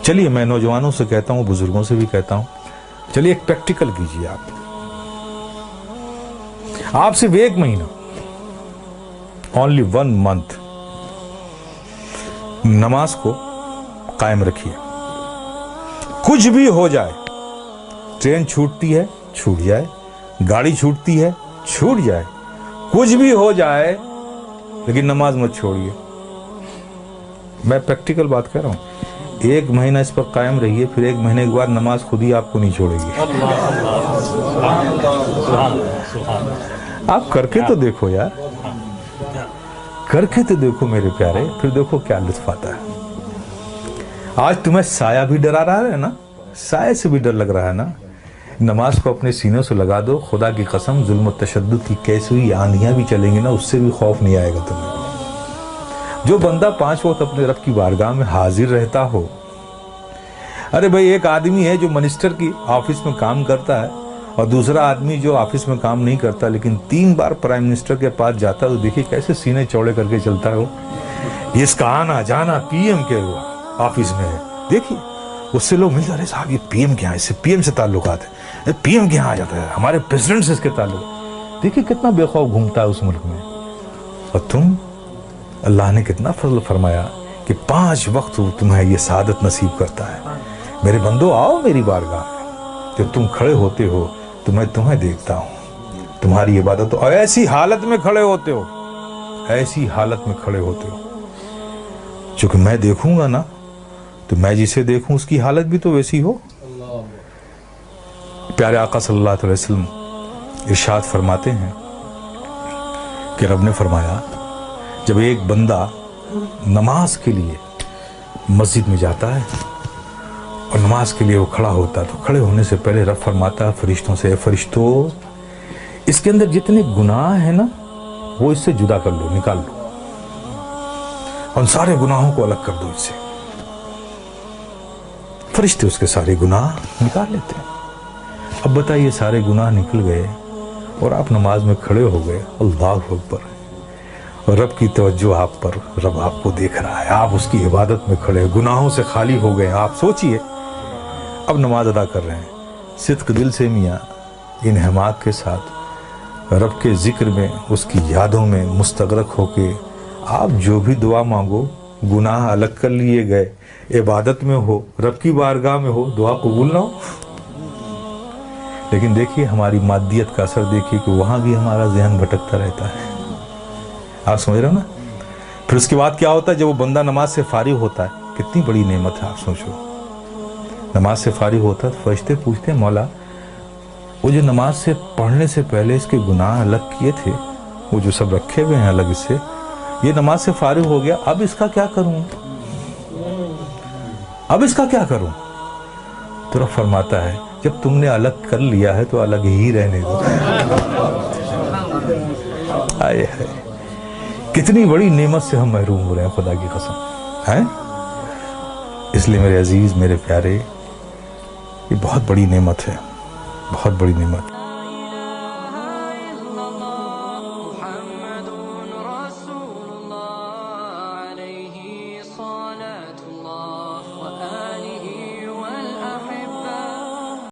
چلیے میں نوجوانوں سے کہتا ہوں، بزرگوں سے بھی کہتا ہوں، چلیے ایک پریکٹیکل کیجیے آپ صرف 1 مہینہ، only 1 month نماز کو قائم رکھیے. کچھ بھی ہو جائے، ٹرین چھوٹتی ہے چھوٹ جائے، گاڑی چھوٹتی ہے چھوٹ جائے، کچھ بھی ہو جائے، لیکن نماز مت چھوڑیے. میں پریکٹیکل بات کہہ رہا ہوں. 1 مہینہ اس پر قائم رہیے، پھر 1 مہینے کے بعد نماز خود ہی آپ کو نہیں چھوڑے گی. آپ کر کے تو دیکھو یار، کر کے تو دیکھو میرے پیارے، پھر دیکھو کیا لطف آتا ہے. آج تمہیں سایہ بھی ڈرا رہا ہے نا، سایہ سے بھی ڈر لگ رہا ہے نا، نماز کو اپنے سینوں سے لگا دو. خدا کی قسم ظلم و تشدد کی کیسی ہوئی آندھیاں بھی چلیں گی نا، اس سے بھی خوف نہیں آئے گا تمہیں. جو بندہ 5 وقت اپنے رب کی بارگاہ میں حاضر رہتا ہو. ارے بھائی، ایک آدمی ہے جو منسٹر کی آفس میں کام کرتا ہے، اور دوسرا آدمی جو آفس میں کام نہیں کرتا لیکن 3 بار پرائم منسٹر کے پاس جاتا ہے. تو دیکھیے کیسے سینے چوڑے کر کے چلتا ہے وہ. اس کا آنا جانا پی ایم کے آفس میں ہے. دیکھیے اس سے لوگ ملتے، ارے صاحب یہ پی ایم کے یہاں، اس سے پی ایم سے تعلقات ہیں، پی ایم کے یہاں آ جاتا ہے، ہمارے پریزیڈنٹ سے اس کے تعلق. دیکھیے کتنا بے خوف گھومتا ہے اس ملک میں. اور تم، اللہ نے کتنا فضل فرمایا کہ 5 وقت تمہیں یہ سعادت نصیب کرتا ہے. میرے بندو آؤ میری بارگاہ میں، جب تم کھڑے ہوتے ہو تو میں تمہیں دیکھتا ہوں. تمہاری عبادت اور ایسی حالت میں کھڑے ہوتے ہو، ایسی حالت میں کھڑے ہوتے ہو، چونکہ میں دیکھوں گا نا تو میں جسے دیکھوں اس کی حالت بھی تو ویسی ہو. پیارے آقا صلی اللہ علیہ وسلم ارشاد فرماتے ہیں کہ رب نے فرمایا جب ایک بندہ نماز کے لیے مسجد میں جاتا ہے اور نماز کے لیے وہ کھڑا ہوتا ہے تو کھڑے ہونے سے پہلے رب فرماتا ہے فرشتوں سے، اے فرشتوں، اس کے اندر جتنے گناہ ہیں نا وہ اس سے جدا کر لو، نکال لو، ان سارے گناہوں کو الگ کر دو اس سے. فرشتے اس کے سارے گناہ نکال لیتے ہیں. اب بتائیے سارے گناہ نکل گئے اور آپ نماز میں کھڑے ہو گئے، اللہ اکبر، اور رب کی توجہ آپ پر، رب آپ کو دیکھ رہا ہے، آپ اس کی عبادت میں کھڑے، گناہوں سے خالی ہو گئے. آپ سوچئے اب نماز ادا کر رہے ہیں صدق دل سے، میاں انہماک کے ساتھ، رب کے ذکر میں، اس کی یادوں میں مستغرق ہو کے آپ جو بھی دعا مانگو، گناہ الگ کر لیے گئے، عبادت میں ہو، رب کی بارگاہ میں ہو، دعا قبول نہ ہو. لیکن دیکھیے ہماری مادیت کا اثر دیکھیے کہ وہاں بھی ہمارا ذہن بھٹکتا رہتا ہے. آپ سمجھ رہے ہو نا. پھر اس کے بعد کیا ہوتا ہے جب وہ بندہ نماز سے فارغ ہوتا ہے، کتنی بڑی نعمت ہے آپ سوچو. نماز سے فارغ ہوتا ہے تو فرشتے پوچھتے ہیں مولا وہ جو نماز سے پڑھنے سے پہلے اس کے گناہ الگ کیے تھے، وہ جو سب رکھے ہوئے ہیں الگ، اس سے یہ نماز سے فارغ ہو گیا، اب اس کا کیا کروں، اب اس کا کیا کروں. تو رب فرماتا ہے جب تم نے الگ کر لیا ہے تو الگ ہی رہنے دو. آئے ہے کتنی بڑی نعمت سے ہم محروم ہو رہے ہیں خدا کی قسم ہے. اس لیے میرے عزیز، میرے پیارے، یہ بہت بڑی نعمت ہے، بہت بڑی نعمت.